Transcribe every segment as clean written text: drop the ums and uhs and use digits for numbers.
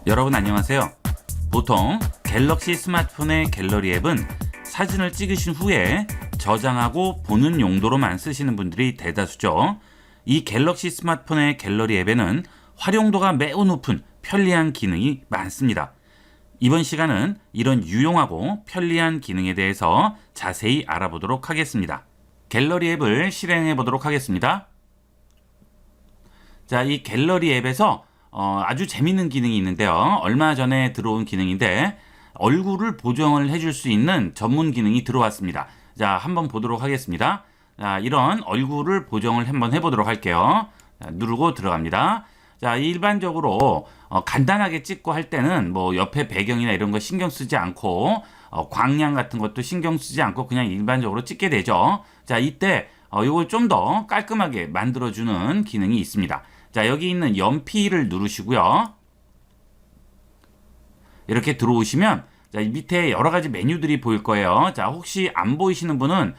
여러분 안녕하세요. 보통 갤럭시 스마트폰의 갤러리 앱은 사진을 찍으신 후에 저장하고 보는 용도로만 쓰시는 분들이 대다수죠. 이 갤럭시 스마트폰의 갤러리 앱에는 활용도가 매우 높은 편리한 기능이 많습니다. 이번 시간은 이런 유용하고 편리한 기능에 대해서 자세히 알아보도록 하겠습니다. 갤러리 앱을 실행해 보도록 하겠습니다. 자, 이 갤러리 앱에서 아주 재밌는 기능이 있는데요. 얼마 전에 들어온 기능인데 얼굴을 보정을 해줄 수 있는 전문 기능이 들어왔습니다. 자, 한번 보도록 하겠습니다. 자, 이런 얼굴을 보정을 한번 해보도록 할게요. 자, 누르고 들어갑니다. 자, 일반적으로 간단하게 찍고 할 때는 뭐 옆에 배경이나 이런 거 신경 쓰지 않고 광량 같은 것도 신경 쓰지 않고 그냥 일반적으로 찍게 되죠. 자, 이때 이걸 좀 더 깔끔하게 만들어주는 기능이 있습니다. 자, 여기 있는 연필을 누르시고요. 이렇게 들어오시면 자, 밑에 여러 가지 메뉴들이 보일 거예요. 자, 혹시 안 보이시는 분은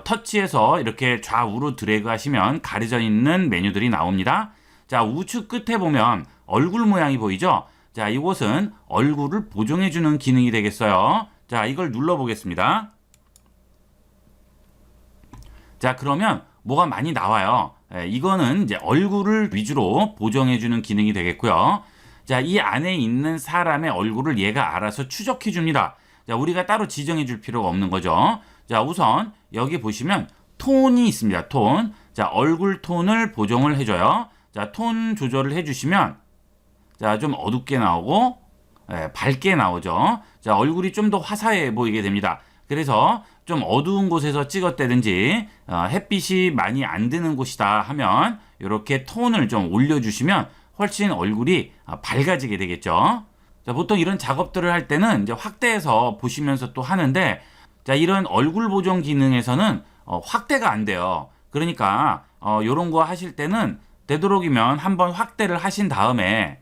터치해서 이렇게 좌우로 드래그 하시면 가려져 있는 메뉴들이 나옵니다. 자, 우측 끝에 보면 얼굴 모양이 보이죠? 자, 이곳은 얼굴을 보정해주는 기능이 되겠어요. 자, 이걸 눌러보겠습니다. 자, 그러면 뭐가 많이 나와요. 이거는 이제 얼굴을 위주로 보정해주는 기능이 되겠고요. 자, 이 안에 있는 사람의 얼굴을 얘가 알아서 추적해줍니다. 자, 우리가 따로 지정해줄 필요가 없는 거죠. 자, 우선 여기 보시면 톤이 있습니다. 톤. 자, 얼굴 톤을 보정을 해줘요. 자, 톤 조절을 해주시면 자, 좀 어둡게 나오고 밝게 나오죠. 자, 얼굴이 좀 더 화사해 보이게 됩니다. 그래서 좀 어두운 곳에서 찍었다든지 햇빛이 많이 안 드는 곳이다 하면 이렇게 톤을 좀 올려주시면 훨씬 얼굴이 밝아지게 되겠죠. 자, 보통 이런 작업들을 할 때는 이제 확대해서 보시면서 또 하는데 자, 이런 얼굴 보정 기능에서는 확대가 안 돼요. 그러니까 이런 거 하실 때는 되도록이면 한번 확대를 하신 다음에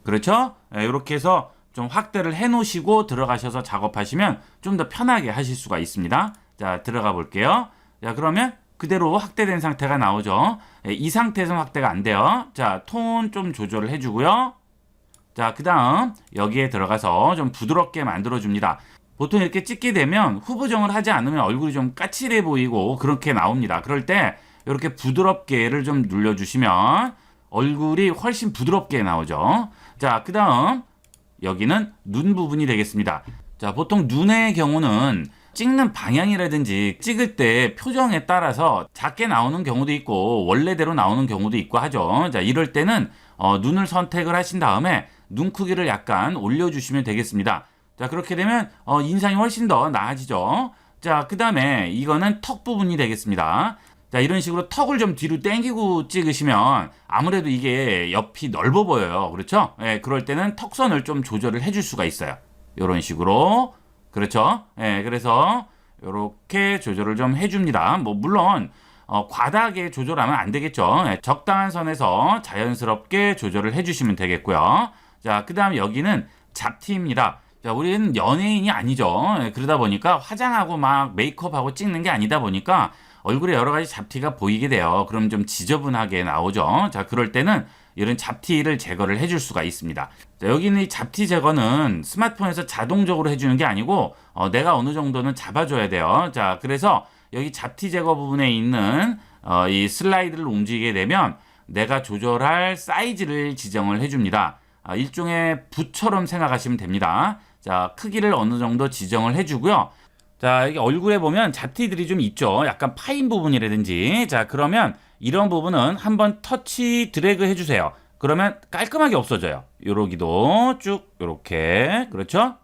그렇죠? 이렇게 해서 좀 확대를 해 놓으시고 들어가셔서 작업하시면 좀 더 편하게 하실 수가 있습니다. 자, 들어가 볼게요. 자, 그러면 그대로 확대된 상태가 나오죠. 이 상태에서는 확대가 안 돼요. 자, 톤 좀 조절을 해주고요. 자, 그 다음 여기에 들어가서 좀 부드럽게 만들어줍니다. 보통 이렇게 찍게 되면 후보정을 하지 않으면 얼굴이 좀 까칠해 보이고 그렇게 나옵니다. 그럴 때 이렇게 부드럽게를 좀 눌러주시면 얼굴이 훨씬 부드럽게 나오죠. 자, 그 다음 여기는 눈 부분이 되겠습니다. 자, 보통 눈의 경우는 찍는 방향이라든지 찍을 때 표정에 따라서 작게 나오는 경우도 있고 원래대로 나오는 경우도 있고 하죠. 자, 이럴 때는 눈을 선택을 하신 다음에 눈 크기를 약간 올려주시면 되겠습니다. 자, 그렇게 되면 인상이 훨씬 더 나아지죠. 자, 그 다음에 이거는 턱 부분이 되겠습니다. 자, 이런 식으로 턱을 좀 뒤로 당기고 찍으시면 아무래도 이게 옆이 넓어 보여요. 그렇죠? 예, 그럴 때는 턱선을 좀 조절을 해줄 수가 있어요. 이런 식으로. 그렇죠? 예, 그래서 이렇게 조절을 좀 해줍니다. 뭐 물론 과다하게 조절하면 안 되겠죠. 예, 적당한 선에서 자연스럽게 조절을 해주시면 되겠고요. 자, 그 다음 여기는 잡티입니다. 자, 우리는 연예인이 아니죠. 예, 그러다 보니까 화장하고 막 메이크업하고 찍는 게 아니다 보니까 얼굴에 여러 가지 잡티가 보이게 돼요. 그럼 좀 지저분하게 나오죠. 자, 그럴 때는 이런 잡티를 제거를 해줄 수가 있습니다. 자, 여기 있는 이 잡티 제거는 스마트폰에서 자동적으로 해주는 게 아니고 내가 어느 정도는 잡아줘야 돼요. 자, 그래서 여기 잡티 제거 부분에 있는 이 슬라이드를 움직이게 되면 내가 조절할 사이즈를 지정을 해줍니다. 일종의 붓처럼 생각하시면 됩니다. 자, 크기를 어느 정도 지정을 해주고요. 자, 여기 얼굴에 보면 잡티들이 좀 있죠. 약간 파인 부분이라든지. 자, 그러면 이런 부분은 한번 터치 드래그 해주세요. 그러면 깔끔하게 없어져요. 요러기도 쭉 요렇게. 그렇죠?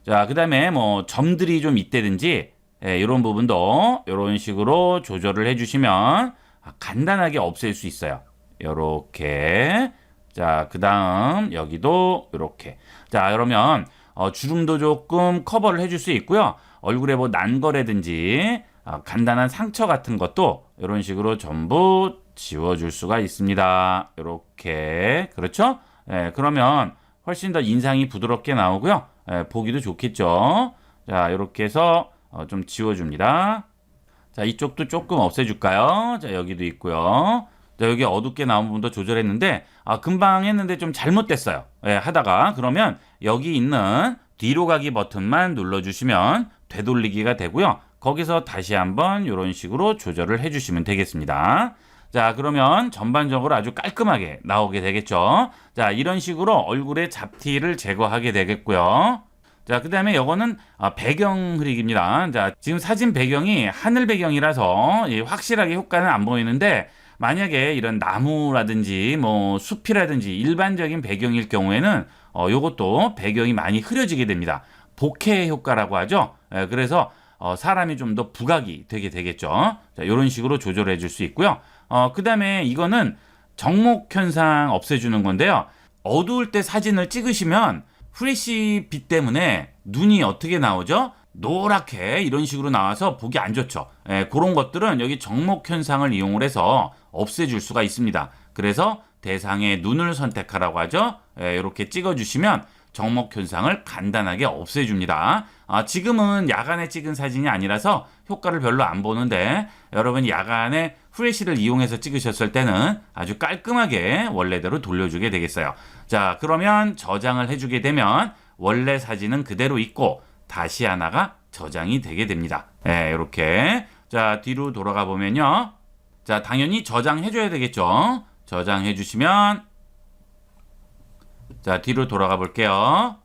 자, 그 다음에 뭐 점들이 좀 있다든지 이런 부분도 이런 식으로 조절을 해주시면 간단하게 없앨 수 있어요. 요렇게. 자, 그 다음 여기도 요렇게. 자, 그러면 주름도 조금 커버를 해줄 수 있고요. 얼굴에 뭐 난 거라든지 간단한 상처 같은 것도 이런 식으로 전부 지워줄 수가 있습니다. 이렇게. 그렇죠? 예, 그러면 훨씬 더 인상이 부드럽게 나오고요. 예, 보기도 좋겠죠. 자, 이렇게 해서 좀 지워줍니다. 자, 이쪽도 조금 없애줄까요? 자, 여기도 있고요. 자, 여기 어둡게 나온 부분도 조절했는데 금방 했는데 좀 잘못됐어요. 예, 하다가 그러면 여기 있는 뒤로 가기 버튼만 눌러주시면 되돌리기가 되고요. 거기서 다시 한번 이런 식으로 조절을 해주시면 되겠습니다. 자, 그러면 전반적으로 아주 깔끔하게 나오게 되겠죠. 자, 이런 식으로 얼굴의 잡티를 제거하게 되겠고요. 자, 그 다음에 이거는 배경 흐리기입니다. 자, 지금 사진 배경이 하늘 배경이라서 확실하게 효과는 안 보이는데 만약에 이런 나무라든지 뭐 숲이라든지 일반적인 배경일 경우에는 요것도 배경이 많이 흐려지게 됩니다. 보케 효과라고 하죠. 예, 그래서 사람이 좀 더 부각이 되게 되겠죠. 자, 이런 식으로 조절해 줄 수 있고요. 그 다음에 이거는 정목 현상 없애주는 건데요. 어두울 때 사진을 찍으시면 후레쉬 빛 때문에 눈이 어떻게 나오죠? 노랗게 이런 식으로 나와서 보기 안 좋죠. 예, 그런 것들은 여기 정목 현상을 이용을 해서 없애줄 수가 있습니다. 그래서 대상의 눈을 선택하라고 하죠. 예, 이렇게 찍어주시면 정목 현상을 간단하게 없애줍니다. 지금은 야간에 찍은 사진이 아니라서 효과를 별로 안 보는데 여러분 야간에 후레쉬를 이용해서 찍으셨을 때는 아주 깔끔하게 원래대로 돌려주게 되겠어요. 자, 그러면 저장을 해주게 되면 원래 사진은 그대로 있고 다시 하나가 저장이 되게 됩니다. 네, 이렇게. 자, 뒤로 돌아가 보면요. 자, 당연히 저장해줘야 되겠죠. 저장해주시면 자, 뒤로 돌아가 볼게요.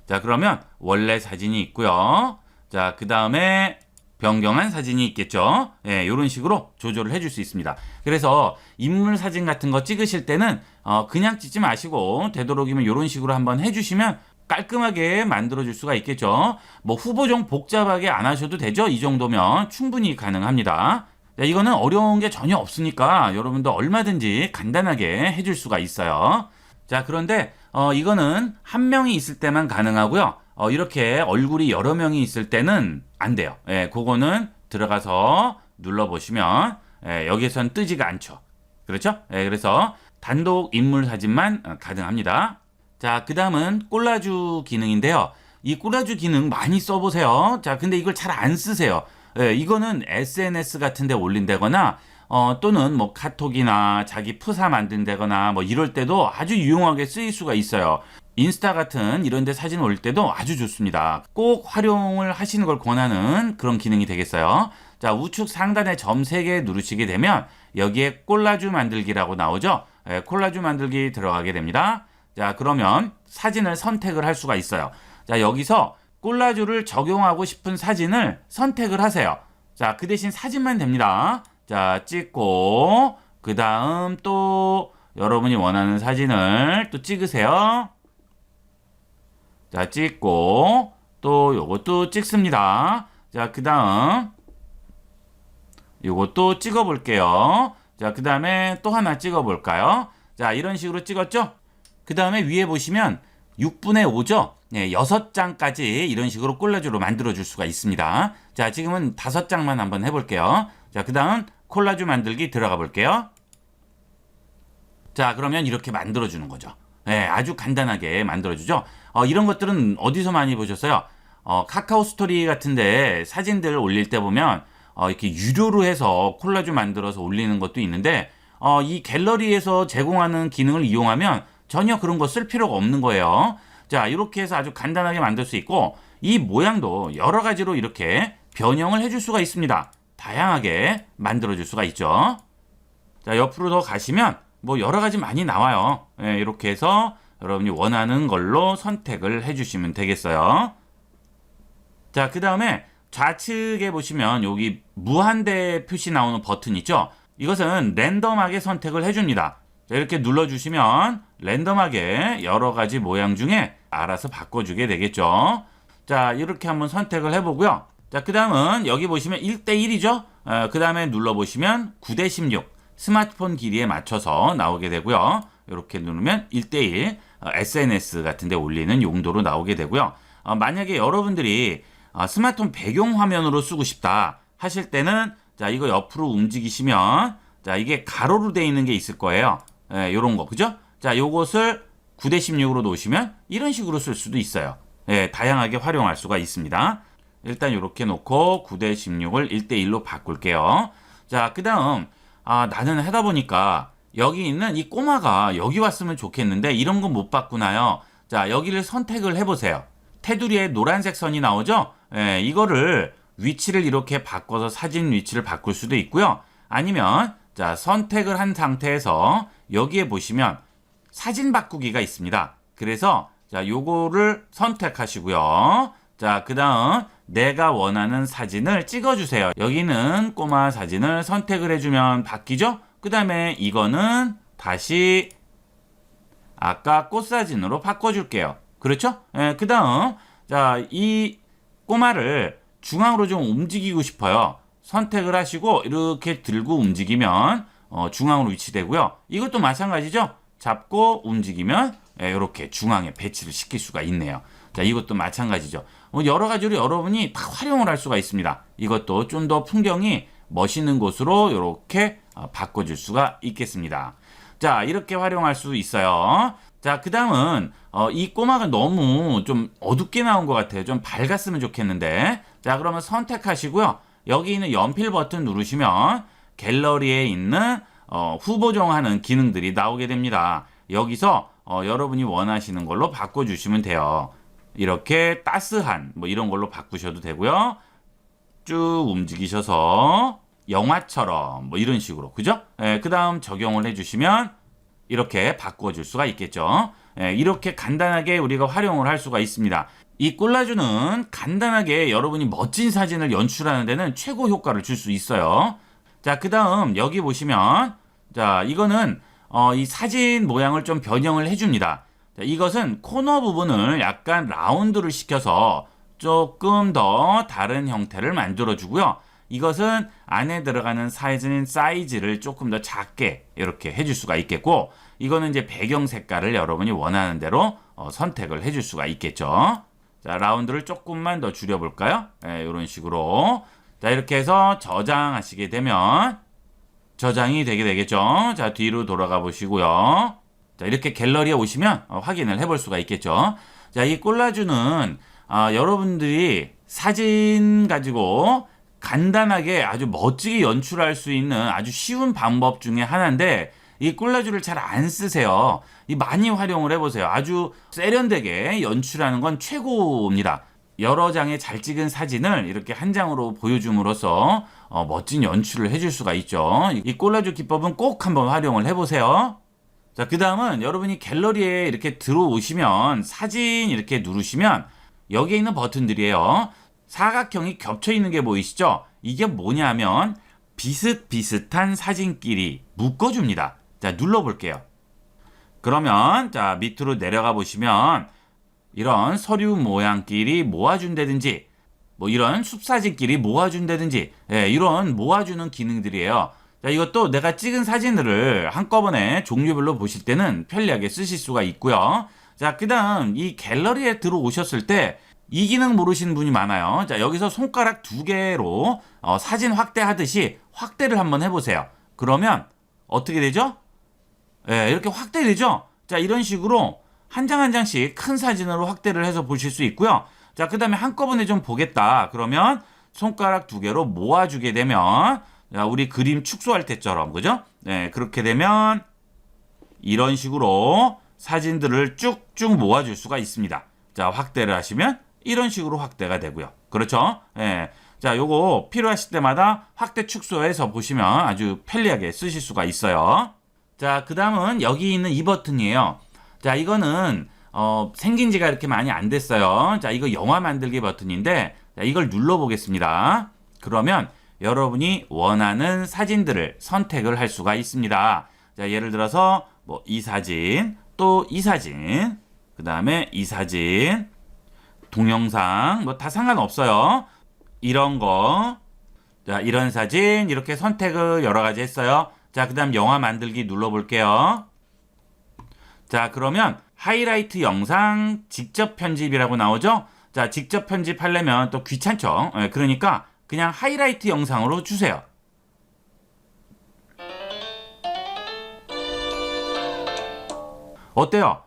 자, 그러면 원래 사진이 있고요. 자, 그 다음에 변경한 사진이 있겠죠. 예, 이런 식으로 조절을 해줄 수 있습니다. 그래서 인물 사진 같은 거 찍으실 때는 그냥 찍지 마시고 되도록이면 이런 식으로 한번 해주시면 깔끔하게 만들어줄 수가 있겠죠. 뭐 후보종 복잡하게 안 하셔도 되죠. 이 정도면 충분히 가능합니다. 자, 이거는 어려운 게 전혀 없으니까 여러분도 얼마든지 간단하게 해줄 수가 있어요. 자, 그런데 이거는 한 명이 있을 때만 가능하고요. 이렇게 얼굴이 여러 명이 있을 때는 안 돼요. 예, 그거는 들어가서 눌러보시면 여기에선 뜨지가 않죠. 그렇죠? 예, 그래서 단독 인물 사진만 가능합니다. 자, 그 다음은 콜라주 기능인데요. 이 콜라주 기능 많이 써보세요. 자, 근데 이걸 잘 안 쓰세요. 예, 이거는 SNS 같은 데 올린다거나 또는 뭐 카톡이나 자기 프사 만든다거나 뭐 이럴 때도 아주 유용하게 쓰일 수가 있어요. 인스타 같은 이런 데 사진 올릴 때도 아주 좋습니다. 꼭 활용을 하시는 걸 권하는 그런 기능이 되겠어요. 자, 우측 상단에 점 3개 누르시게 되면 여기에 콜라주 만들기라고 나오죠. 예, 콜라주 만들기 들어가게 됩니다. 자, 그러면 사진을 선택을 할 수가 있어요. 자, 여기서 콜라주를 적용하고 싶은 사진을 선택을 하세요. 자, 그 대신 사진만 됩니다. 자, 찍고 그 다음 또 여러분이 원하는 사진을 또 찍으세요. 자, 찍고 또 요것도 찍습니다. 자, 그 다음 요것도 찍어 볼게요. 자, 그 다음에 또 하나 찍어 볼까요? 자, 이런 식으로 찍었죠? 그 다음에 위에 보시면 6분의 5죠? 네, 6장까지 이런 식으로 콜라주로 만들어 줄 수가 있습니다. 자, 지금은 5장만 한번 해볼게요. 자, 그 다음 콜라주 만들기 들어가 볼게요. 자, 그러면 이렇게 만들어 주는 거죠. 네, 아주 간단하게 만들어 주죠. 이런 것들은 어디서 많이 보셨어요? 카카오 스토리 같은데 사진들 올릴 때 보면 이렇게 유료로 해서 콜라주 만들어서 올리는 것도 있는데 이 갤러리에서 제공하는 기능을 이용하면 전혀 그런 거 쓸 필요가 없는 거예요. 자, 이렇게 해서 아주 간단하게 만들 수 있고 이 모양도 여러 가지로 이렇게 변형을 해줄 수가 있습니다. 다양하게 만들어줄 수가 있죠. 자, 옆으로 더 가시면 뭐 여러 가지 많이 나와요. 예, 이렇게 해서 여러분이 원하는 걸로 선택을 해주시면 되겠어요. 자, 그 다음에 좌측에 보시면 여기 무한대 표시 나오는 버튼 있죠? 이것은 랜덤하게 선택을 해줍니다. 자, 이렇게 눌러주시면 랜덤하게 여러 가지 모양 중에 알아서 바꿔주게 되겠죠. 자, 이렇게 한번 선택을 해보고요. 자, 그 다음은 여기 보시면 1대1이죠. 그 다음에 눌러보시면 9대16 스마트폰 길이에 맞춰서 나오게 되고요. 이렇게 누르면 1대1 SNS 같은 데 올리는 용도로 나오게 되고요. 만약에 여러분들이 스마트폰 배경 화면으로 쓰고 싶다 하실 때는 자, 이거 옆으로 움직이시면 자, 이게 가로로 되어 있는 게 있을 거예요. 예, 요런 거, 그죠? 자, 요것을 9대16으로 놓으시면 이런 식으로 쓸 수도 있어요. 예, 다양하게 활용할 수가 있습니다. 일단 이렇게 놓고 9대16을 1대1로 바꿀게요. 자, 그 다음 나는 하다 보니까 여기 있는 이 꼬마가 여기 왔으면 좋겠는데 이런 건 못 봤구나요. 자, 여기를 선택을 해보세요. 테두리에 노란색 선이 나오죠? 예, 이거를 위치를 이렇게 바꿔서 사진 위치를 바꿀 수도 있고요. 아니면 자, 선택을 한 상태에서 여기에 보시면 사진 바꾸기가 있습니다. 그래서 자, 요거를 선택하시고요. 자, 그 다음 내가 원하는 사진을 찍어주세요. 여기는 꼬마 사진을 선택을 해주면 바뀌죠? 그 다음에 이거는 다시 아까 꽃 사진으로 바꿔줄게요. 그렇죠? 예, 그 다음 자, 이 꼬마를 중앙으로 좀 움직이고 싶어요. 선택을 하시고 이렇게 들고 움직이면 중앙으로 위치되고요. 이것도 마찬가지죠? 잡고 움직이면 이렇게 중앙에 배치를 시킬 수가 있네요. 자, 이것도 마찬가지죠. 여러 가지로 여러분이 다 활용을 할 수가 있습니다. 이것도 좀 더 풍경이 멋있는 곳으로 이렇게 바꿔줄 수가 있겠습니다. 자, 이렇게 활용할 수 있어요. 자, 그 다음은 이 꼬마가 너무 좀 어둡게 나온 것 같아요. 좀 밝았으면 좋겠는데. 자, 그러면 선택하시고요. 여기 있는 연필 버튼 누르시면 갤러리에 있는 후보정하는 기능들이 나오게 됩니다. 여기서 여러분이 원하시는 걸로 바꿔주시면 돼요. 이렇게 따스한 뭐 이런 걸로 바꾸셔도 되고요. 쭉 움직이셔서 영화처럼 뭐 이런 식으로, 그죠? 그 다음 적용을 해주시면 이렇게 바꿔줄 수가 있겠죠. 이렇게 간단하게 우리가 활용을 할 수가 있습니다. 이 콜라주는 간단하게 여러분이 멋진 사진을 연출하는 데는 최고 효과를 줄 수 있어요. 자, 그 다음 여기 보시면 자, 이거는 이 사진 모양을 좀 변형을 해줍니다. 자, 이것은 코너 부분을 약간 라운드를 시켜서 조금 더 다른 형태를 만들어주고요. 이것은 안에 들어가는 사이즈를 조금 더 작게 이렇게 해줄 수가 있겠고, 이거는 이제 배경 색깔을 여러분이 원하는 대로 선택을 해줄 수가 있겠죠. 자, 라운드를 조금만 더 줄여볼까요? 이런 식으로. 자, 이렇게 해서 저장하시게 되면 저장이 되게 되겠죠. 자, 뒤로 돌아가 보시고요. 자, 이렇게 갤러리에 오시면 확인을 해볼 수가 있겠죠. 자, 이 콜라주는 여러분들이 사진 가지고 간단하게 아주 멋지게 연출할 수 있는 아주 쉬운 방법 중에 하나인데, 이 콜라주를 잘 안 쓰세요. 많이 활용을 해보세요. 아주 세련되게 연출하는 건 최고입니다. 여러 장의 잘 찍은 사진을 이렇게 한 장으로 보여줌으로써 멋진 연출을 해줄 수가 있죠. 이 콜라주 기법은 꼭 한번 활용을 해보세요. 자, 그 다음은 여러분이 갤러리에 이렇게 들어오시면 사진 이렇게 누르시면 여기에 있는 버튼들이에요. 사각형이 겹쳐 있는 게 보이시죠? 이게 뭐냐면 비슷비슷한 사진끼리 묶어줍니다. 자, 눌러볼게요. 그러면 자, 밑으로 내려가 보시면 이런 서류 모양끼리 모아준다든지 뭐 이런 숲사진끼리 모아준다든지 이런 모아주는 기능들이에요. 자, 이것도 내가 찍은 사진들을 한꺼번에 종류별로 보실 때는 편리하게 쓰실 수가 있고요. 자, 그 다음 이 갤러리에 들어오셨을 때 이 기능 모르시는 분이 많아요. 자, 여기서 손가락 2개로 사진 확대하듯이 확대를 한번 해보세요. 그러면 어떻게 되죠? 이렇게 확대되죠? 자, 이런 식으로 한 장 한 장씩 큰 사진으로 확대를 해서 보실 수 있고요. 자, 그 다음에 한꺼번에 좀 보겠다. 그러면 손가락 2개로 모아주게 되면 우리 그림 축소할 때처럼, 그죠? 그렇게 되면 이런 식으로 사진들을 쭉쭉 모아줄 수가 있습니다. 자, 확대를 하시면 이런 식으로 확대가 되고요. 그렇죠? 자, 요거 필요하실 때마다 확대 축소해서 보시면 아주 편리하게 쓰실 수가 있어요. 자, 그 다음은 여기 있는 이 버튼이에요. 자, 이거는 생긴 지가 이렇게 많이 안 됐어요. 자, 이거 영화 만들기 버튼인데, 자, 이걸 눌러보겠습니다. 그러면 여러분이 원하는 사진들을 선택을 할 수가 있습니다. 자, 예를 들어서 뭐 이 사진, 또 이 사진, 그 다음에 이 사진, 동영상 뭐 다 상관없어요. 이런 거, 자, 이런 사진 이렇게 선택을 여러 가지 했어요. 자, 그 다음 영화 만들기 눌러볼게요. 자, 그러면 하이라이트 영상 직접 편집이라고 나오죠. 자, 직접 편집하려면 또 귀찮죠. 그러니까 그냥 하이라이트 영상으로 주세요. 어때요?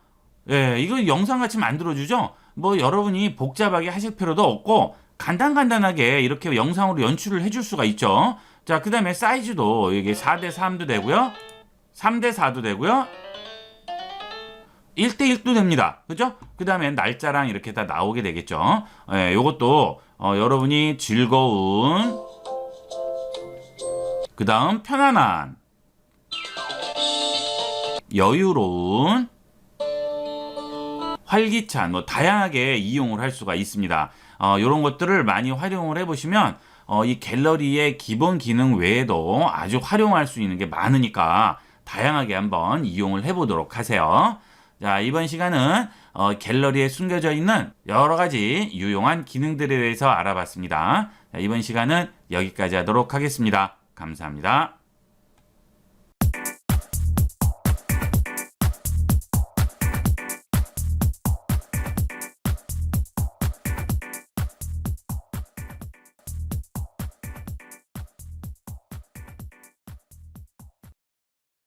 이거 영상같이 만들어주죠? 뭐 여러분이 복잡하게 하실 필요도 없고 간단하게 이렇게 영상으로 연출을 해줄 수가 있죠. 자, 그 다음에 사이즈도 이게 4:3도 되고요. 3:4도 되고요. 1:1도 됩니다. 그죠? 그 다음에 날짜랑 이렇게 다 나오게 되겠죠. 예, 요것도 여러분이 즐거운, 그 다음 편안한, 여유로운, 활기찬, 뭐 다양하게 이용을 할 수가 있습니다. 이런 것들을 많이 활용을 해보시면 이 갤러리의 기본 기능 외에도 아주 활용할 수 있는 게 많으니까 다양하게 한번 이용을 해보도록 하세요. 자, 이번 시간은 갤러리에 숨겨져 있는 여러 가지 유용한 기능들에 대해서 알아봤습니다. 자, 이번 시간은 여기까지 하도록 하겠습니다. 감사합니다.